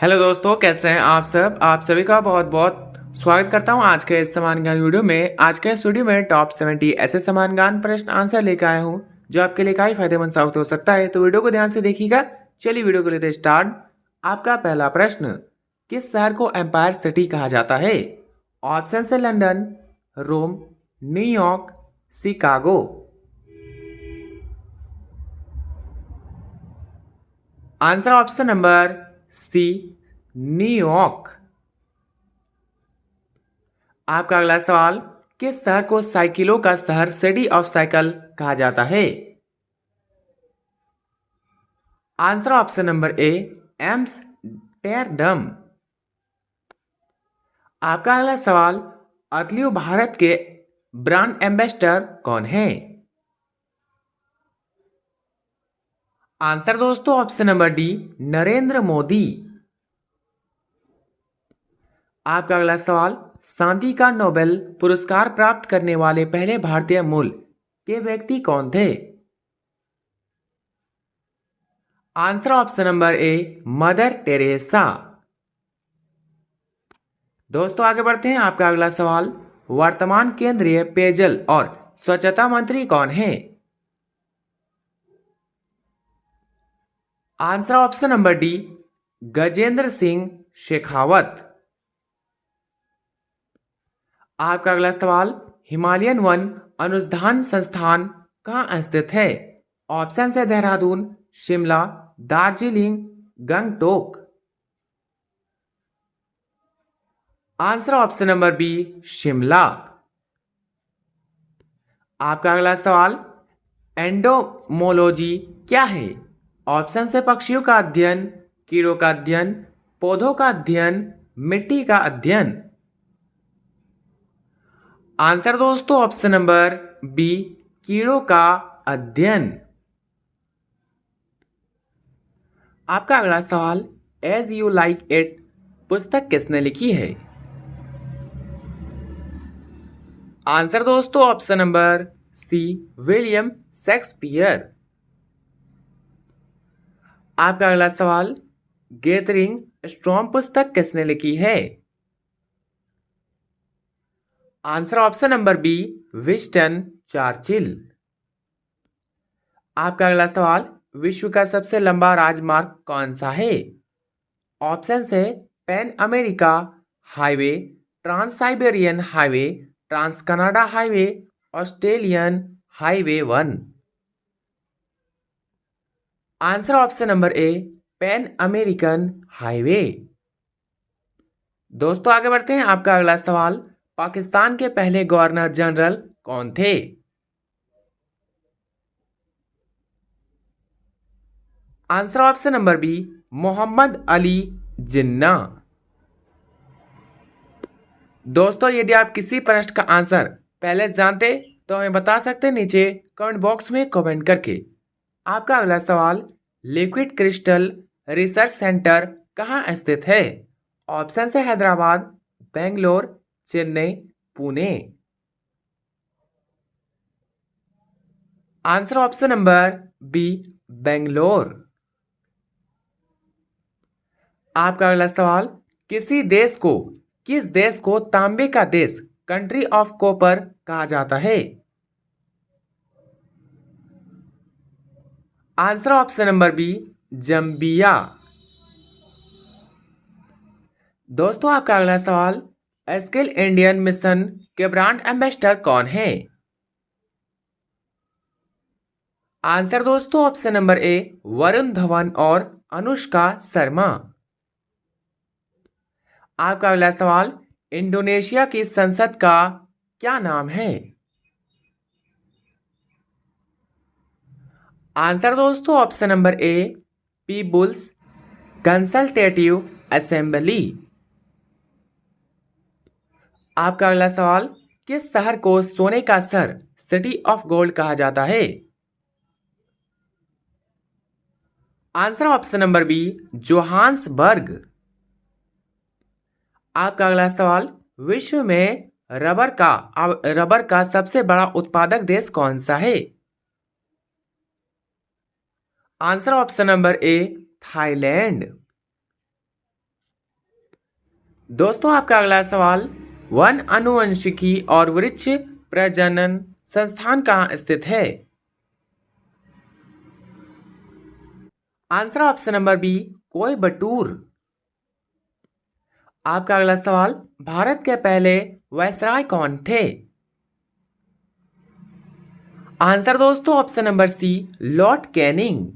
Hello दोस्तों, कैसे हैं आप सब। आप सभी का बहुत बहुत स्वागत करता हूं आज के इस समान ज्ञान वीडियो में। आज के इस वीडियो में टॉप 70 ऐसे समान ज्ञान प्रश्न आंसर लेकर आया हूं जो आपके लिए काफी फायदेमंद साबित हो सकता है। तो वीडियो को ध्यान से देखिएगा। चलिए वीडियो को लेते हैं स्टार्ट। आपका पहला प्रश्न, किस शहर को एम्पायर सिटी कहा जाता है? ऑप्शन है London, Rome, New York, Chicago. Answer option number C, New York. आपका अगला सवाल, किस शहर को साइकिलों का शहर सिटी ऑफ साइकिल कहा जाता है? आंसर ऑप्शन नंबर ए, एम्स्टर्डम। आपका अगला सवाल, अतलियो भारत के ब्रांड एम्बेसडर कौन है? आंसर दोस्तों option number D, Narendra Modi. आपका अगला सवाल, शांति का नोबेल पुरस्कार प्राप्त करने वाले पहले भारतीय मूल के व्यक्ति कौन थे? आंसर ऑप्शन नंबर ए, मदर टेरेसा। दोस्तों आगे बढ़ते हैं। आपका अगला सवाल, वर्तमान केंद्रीय पेयजल और स्वच्छता मंत्री कौन है? Answer option number D, Gajendra Singh Shekhawat. आपका अगला सवाल, हिमालयन वन अनुसंधान संस्थान कहाँ स्थित है? ऑप्शन है Dehradun, Shimla, Darjeeling, Gangtok. Answer option number B, Shimla. आपका अगला सवाल, एंडोमोलॉजी क्या है? ऑप्शन है पक्षियों का अध्ययन, कीड़ों का अध्ययन, पौधों का अध्ययन, मिट्टी का अध्ययन। आंसर दोस्तों ऑप्शन नंबर बी, कीड़ों का अध्ययन। आपका अगला सवाल, एज यू लाइक इट पुस्तक किसने लिखी है? आंसर दोस्तों option number C, William Shakespeare. आपका अगला सवाल, गैदरिंग स्टॉर्म पुस्तक किसने लिखी है? Answer option number B, Winston Churchill. आपका अगला सवाल, विश्व का सबसे लंबा राजमार्ग कौन सा है? ऑप्शन है Pan America highway, trans Siberian highway, trans Canada highway, Australian highway 1। Answer option number A, Pan American highway. दोस्तों आगे बढ़ते हैं। आपका अगला सवाल, पाकिस्तान के पहले गवर्नर जनरल कौन थे? Answer option number B, Mohammad Ali Jinnah. दोस्तों यदि आप किसी प्रश्न का आंसर पहले से जानते तो हमें बता सकते हैं नीचे कमेंट बॉक्स में कमेंट करके। आपका अगला सवाल, लिक्विड क्रिस्टल रिसर्च सेंटर कहाँ स्थित है? ऑप्शन है Hyderabad, Bangalore, Chennai, Pune. Answer option number B, Bangalore. आपका अगला सवाल, किस देश को तांबे का देश कंट्री ऑफ कॉपर कहा जाता है? Answer option number B, Zambia. दोस्तों आपका अगला सवाल, स्किल इंडियन मिशन के ब्रांड एम्बेसडर कौन है? आंसर दोस्तों option number A, Varun Dhawan और अनुष्का शर्मा। आपका अगला सवाल, इंडोनेशिया की संसद का क्या नाम है? आंसर दोस्तों option number A, people's consultative assembly. आपका अगला सवाल, किस शहर को सोने का शहर सिटी ऑफ गोल्ड कहा जाता है? Answer option number B, Johannesburg. आपका अगला सवाल, विश्व में रबर का सबसे बड़ा उत्पादक देश कौन सा है? आंसर ऑप्शन नंबर ए, थाईलैंड। दोस्तों आपका अगला सवाल, वन आनुवंशिकी और वृक्ष प्रजनन संस्थान कहाँ स्थित है? Answer option number B, Coimbatore. आपका अगला सवाल, भारत के पहले वायसराय कौन थे? आंसर दोस्तों option number C, Lord Canning.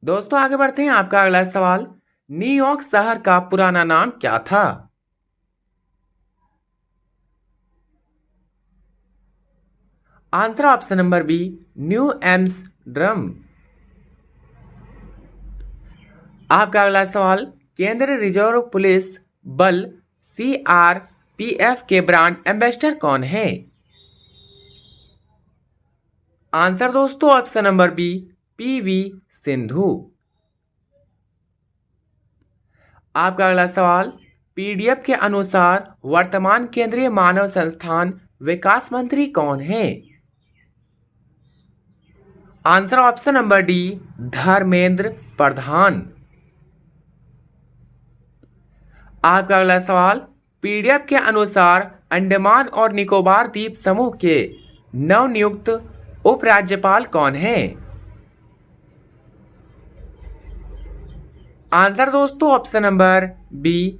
दोस्तों आगे बढ़ते हैं, आपका अगला सवाल, न्यूयॉर्क शहर का पुराना नाम क्या था? Answer option number B, New Amsterdam. आपका अगला सवाल, केंद्रीय रिजर्व पुलिस बल सीआरपीएफ के ब्रांड एम्बेसडर कौन है? आंसर दोस्तों option number B, PV Sindhu. आपका अगला सवाल, पीडीएफ के अनुसार वर्तमान केंद्रीय मानव संस्थान विकास मंत्री कौन है? Answer option number D, Dharmendra Pradhan. आपका अगला सवाल, पीडीएफ के अनुसार अंडमान और निकोबार द्वीप समूह के नवनियुक्त उपराज्यपाल कौन है? आंसर दोस्तों option number B,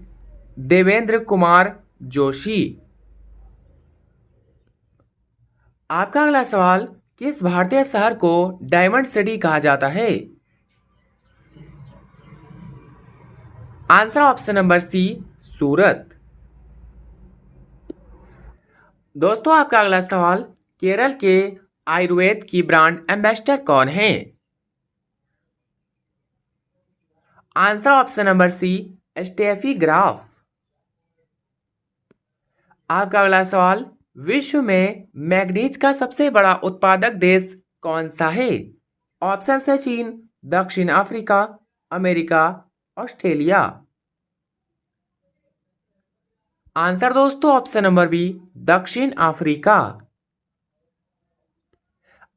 Devendra Kumar Joshi. आपका अगला सवाल, किस भारतीय शहर को डायमंड सिटी कहा जाता है? आंसर ऑप्शन नंबर सी, सूरत। दोस्तों आपका अगला सवाल, केरल के आयुर्वेद की ब्रांड एम्बेसडर कौन है? Answer option number C, Steffi Graf. आपका अगला सवाल, विश्व में मैग्नीज का सबसे बड़ा उत्पादक देश कौन सा है? ऑप्शन है चीन, दक्षिण अफ्रीका, अमेरिका, ऑस्ट्रेलिया। आंसर दोस्तों ऑप्शन नंबर बी, दक्षिण अफ्रीका।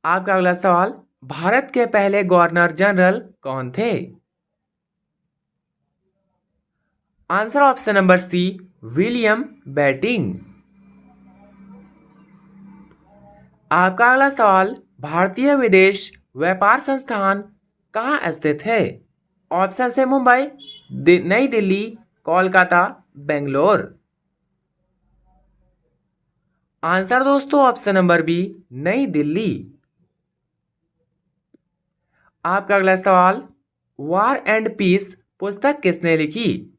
आपका अगला सवाल, भारत के पहले गवर्नर जनरल कौन थे? Answer option number C, William Bentinck. आपका अगला सवाल, भारतीय विदेश व्यापार संस्थान कहाँ स्थित है? ऑप्शन है मुंबई, नई दिल्ली, कोलकाता, बेंगलोर। आंसर दोस्तों ऑप्शन नंबर बी, नई दिल्ली। आपका अगला सवाल, वॉर एंड पीस पुस्तक किसने लिखी?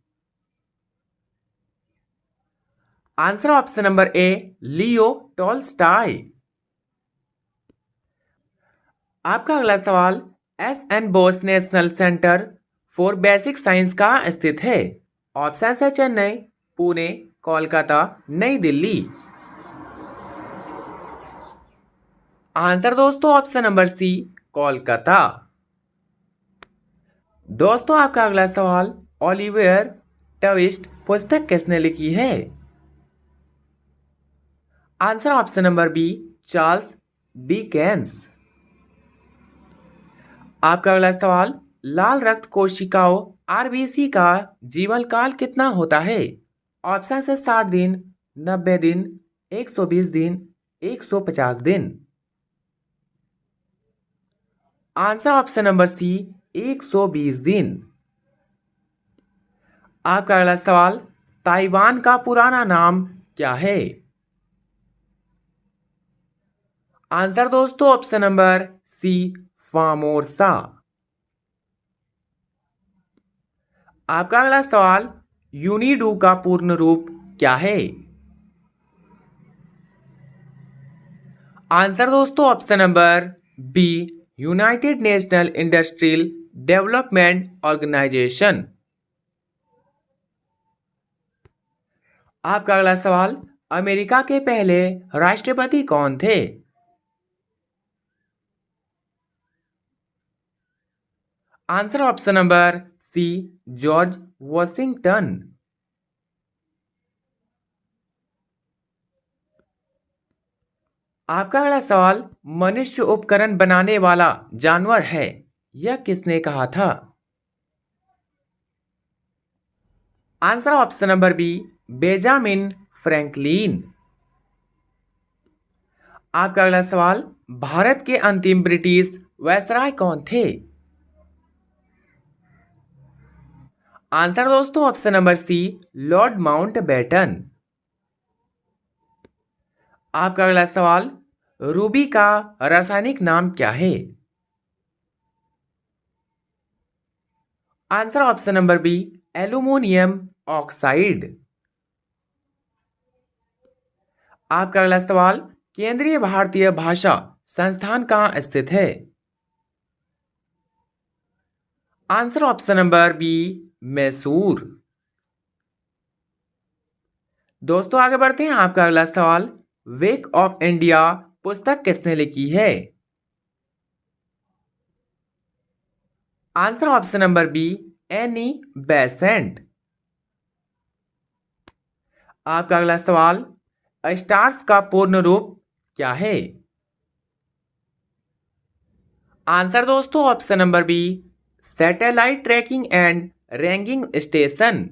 आंसर ऑप्शन नंबर ए, लियो टॉल्स्टॉय। आपका अगला सवाल, SN. Bose national centre for basic science कहाँ स्थित है? ऑप्शन है चेन्नई, पुणे, कोलकाता, नई दिल्ली। आंसर दोस्तों ऑप्शन नंबर सी, कोलकाता। दोस्तों आपका अगला सवाल, ओलिवर ट्विस्ट पुस्तक किसने लिखी है? Answer option number B, Charles Dickens. आपका अगला सवाल, लाल रक्त कोशिकाओं आरबीसी का जीवन काल कितना होता है? ऑप्शन है 60 दिन, 90 दिन, 120 दिन, 150 दिन। आंसर ऑप्शन नंबर सी, 120 दिन। आपका अगला सवाल, ताइवान का पुराना नाम क्या है? आंसर दोस्तों ऑप्शन नंबर सी, फामोर्सा। आपका अगला सवाल, यूनिडू का पूर्ण रूप क्या है? आंसर दोस्तों option number B, United National Industrial Development Organization. आपका अगला सवाल, अमेरिका के पहले राष्ट्रपति कौन थे? Answer option number C, George Washington. आपका अगला सवाल, मनुष्य उपकरण बनाने वाला जानवर है, यह किसने कहा था? Answer option number B, Benjamin Franklin. आपका अगला सवाल, भारत के अंतिम ब्रिटिश वायसराय कौन थे? आंसर दोस्तों option number C, Lord Mountbatten. आपका अगला सवाल, रूबी का रासायनिक नाम क्या है? Answer option number B, aluminium oxide. आपका अगला सवाल, केंद्रीय भारतीय भाषा संस्थान कहाँ स्थित है? Answer option number B, Mysore. दोस्तों आगे बढ़ते हैं। आपका अगला सवाल, वेक ऑफ इंडिया पुस्तक किसने लिखी है? Answer option number B, Annie Besant. आपका अगला सवाल, स्टार्स का पूर्ण रूप क्या है? आंसर दोस्तों option number B, satellite tracking and ranking station.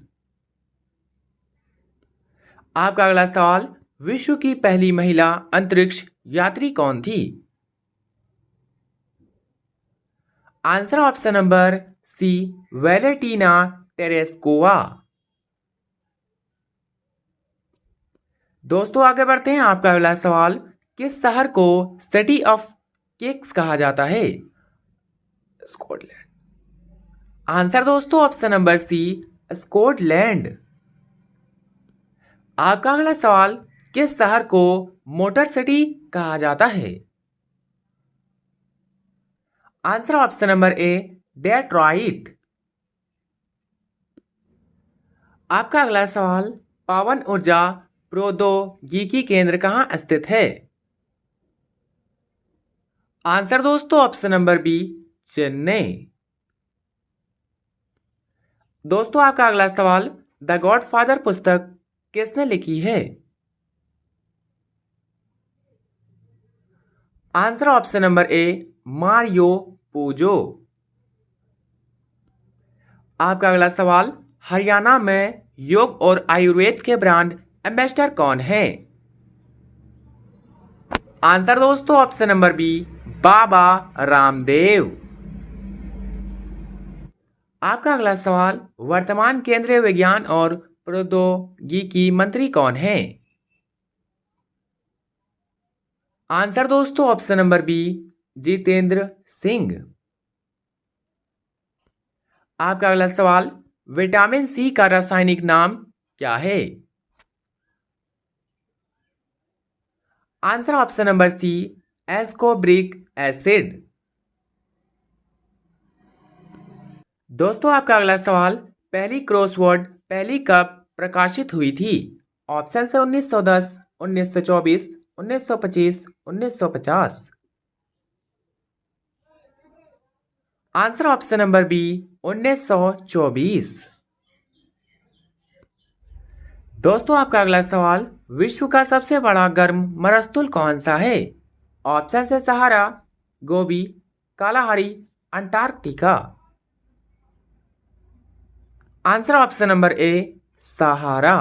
आपका अगला सवाल, विश्व की पहली महिला अंतरिक्ष यात्री कौन थी? Answer option number C, Valentina Tereshkova. दोस्तों आगे बढ़ते हैं। आपका अगला सवाल, किस शहर को सिटी ऑफ केक्स कहा जाता है? स्कॉटलैंड। आंसर दोस्तों ऑप्शन नंबर सी, स्कॉटलैंड। आपका अगला सवाल, किस शहर को मोटर सिटी कहा जाता है? आंसर ऑप्शन नंबर ए, डेट्रॉइट। आपका अगला सवाल, पवन ऊर्जा प्रौद्योगिकी केंद्र कहाँ स्थित है? आंसर दोस्तों ऑप्शन नंबर बी, चेन्नई। दोस्तों आपका अगला सवाल, द गॉडफादर पुस्तक किसने लिखी है? Answer option number A, Mario Puzo. आपका अगला सवाल, हरियाणा में योग और आयुर्वेद के ब्रांड एम्बेसडर कौन है? आंसर दोस्तों option number B, Baba Ramdev. आपका अगला सवाल, वर्तमान केंद्रीय विज्ञान और प्रौद्योगिकी मंत्री कौन है? आंसर दोस्तों option number B, Jitendra Singh. आपका अगला सवाल, विटामिन सी का रासायनिक नाम क्या है? Answer option number C, ascorbic acid. दोस्तों आपका अगला सवाल, पहली क्रॉसवर्ड पहली कब प्रकाशित हुई थी? ऑप्शन है 1910, 1924, 1925, 1950। Answer option number B, 1924। दोस्तों आपका अगला सवाल, विश्व का सबसे बड़ा गर्म मरुस्थल कौन सा है? ऑप्शन है Sahara, Gobi, Kalahari, Antarctica. Answer option number A, Sahara.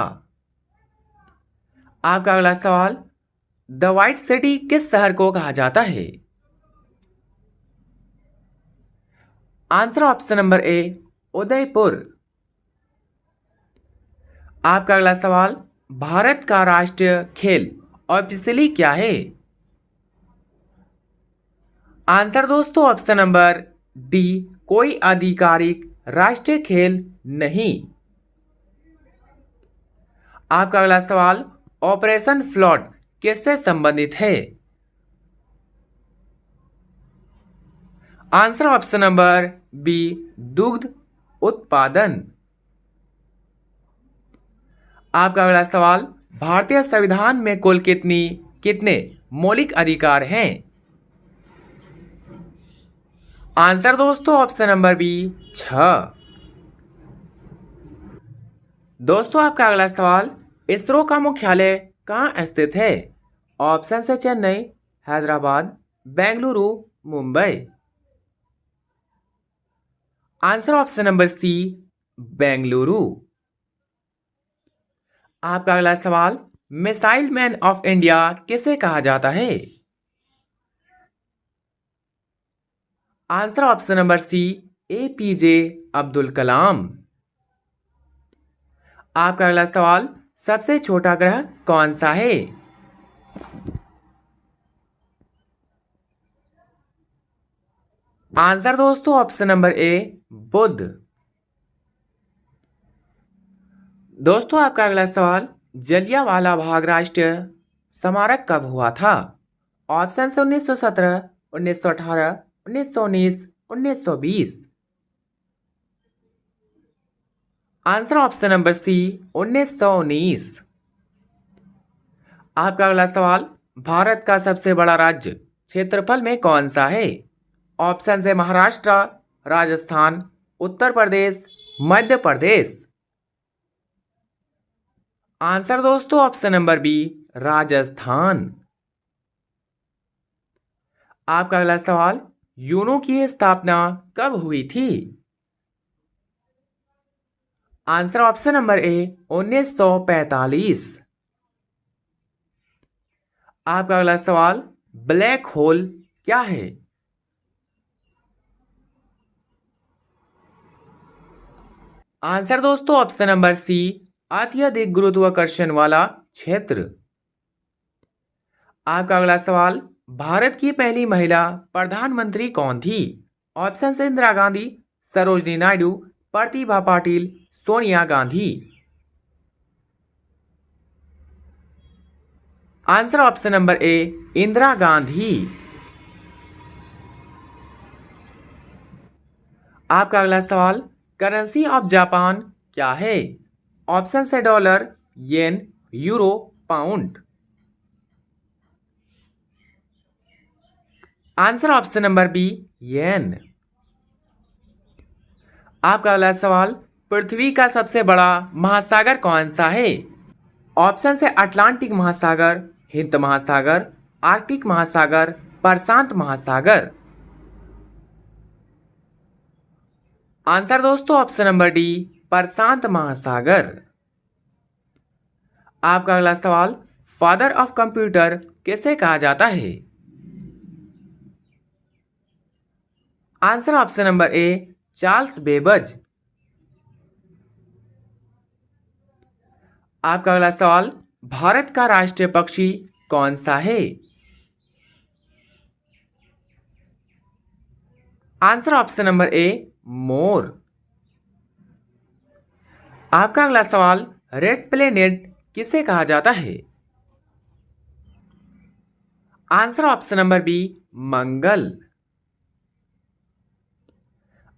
आपका अगला सवाल, द व्हाइट सिटी किस शहर को कहा जाता है? आंसर ऑप्शन नंबर ए, उदयपुर। आपका अगला सवाल, भारत का राष्ट्रीय खेल ऑफिशियली क्या है? आंसर दोस्तों ऑप्शन नंबर डी, कोई आधिकारिक राष्ट्रीय खेल नहीं। आपका अगला सवाल, ऑपरेशन फ्लड किससे संबंधित है? आंसर ऑप्शन नंबर बी, दुग्ध उत्पादन। आपका अगला सवाल, भारतीय संविधान में कुल कितने मौलिक अधिकार हैं? आंसर दोस्तों ऑप्शन नंबर बी, 6। दोस्तों आपका अगला सवाल, इसरो का मुख्यालय कहाँ स्थित है? ऑप्शन है Chennai, Hyderabad, Bengaluru, Mumbai. Answer option number C, Bengaluru. आपका अगला सवाल, मिसाइल मैन ऑफ इंडिया किसे कहा जाता है? Answer option number C, APJ Abdul Kalam. आपका अगला सवाल, सबसे छोटा ग्रह कौन सा है? आंसर दोस्तों ऑप्शन नंबर ए, बुध। दोस्तों आपका अगला सवाल, जलियांवाला बाग राष्ट्रीय स्मारक कब हुआ था? ऑप्शन है 1917, 1918, 1919, 1920। Answer option number C, 1919। आपका अगला सवाल, भारत का सबसे बड़ा राज्य क्षेत्रफल में कौन सा है? ऑप्शन है महाराष्ट्र, राजस्थान, उत्तर प्रदेश, मध्य प्रदेश। आंसर दोस्तों ऑप्शन नंबर बी, राजस्थान। आपका अगला सवाल, यूनो की स्थापना कब हुई थी? आंसर ऑप्शन नंबर ए, 1945। आपका अगला सवाल, ब्लैक होल क्या है? आंसर दोस्तों ऑप्शन नंबर सी, अत्यधिक गुरुत्वाकर्षण वाला क्षेत्र। आपका अगला सवाल, भारत की पहली महिला प्रधानमंत्री कौन थी? ऑप्शन है Indira Gandhi, Sarojini Naidu, Pratibha Patil, Sonia Gandhi. Answer option number A, Indira Gandhi. आपका अगला सवाल, करेंसी ऑफ जापान क्या है? ऑप्शन है dollar, yen, euro, pound. Answer option number B, yen. आपका अगला सवाल, पृथ्वी का सबसे बड़ा महासागर कौन सा है? ऑप्शन है अटलांटिक महासागर, हिंद महासागर, आर्कटिक महासागर, प्रशांत महासागर। आंसर दोस्तों ऑप्शन नंबर डी, प्रशांत महासागर। आपका अगला सवाल, फादर ऑफ कंप्यूटर किसे कहा जाता है? Answer option number A, Charles Babbage. आपका अगला सवाल, भारत का राष्ट्रीय पक्षी कौन सा है? आंसर ऑप्शन नंबर ए, मोर। आपका अगला सवाल, रेड प्लेनेट किसे कहा जाता है? आंसर ऑप्शन नंबर बी, मंगल।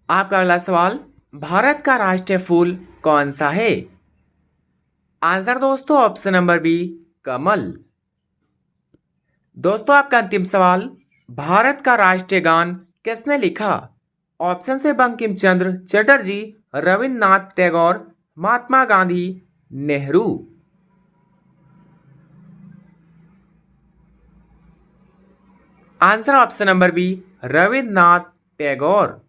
आपका अगला सवाल, भारत का राष्ट्रीय फूल कौन सा है? आंसर दोस्तों ऑप्शन नंबर बी, कमल। दोस्तों आपका अंतिम सवाल, भारत का राष्ट्रीय गान किसने लिखा? ऑप्शन से Bankim Chandra Chatterjee, Rabindranath Tagore, Mahatma Gandhi, Nehru. Answer option number B, Rabindranath Tagore.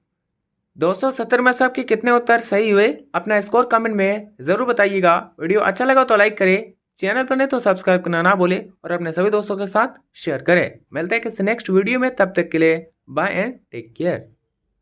दोस्तों 70 में से आपके कितने उत्तर सही हुए, अपना स्कोर कमेंट में जरूर बताइएगा। वीडियो अच्छा लगा तो लाइक करें, चैनल पर नहीं तो सब्सक्राइब करना ना भूलें और अपने सभी दोस्तों के साथ शेयर करें। मिलते हैं किसी नेक्स्ट वीडियो में, तब तक के लिए बाय एंड टेक केयर।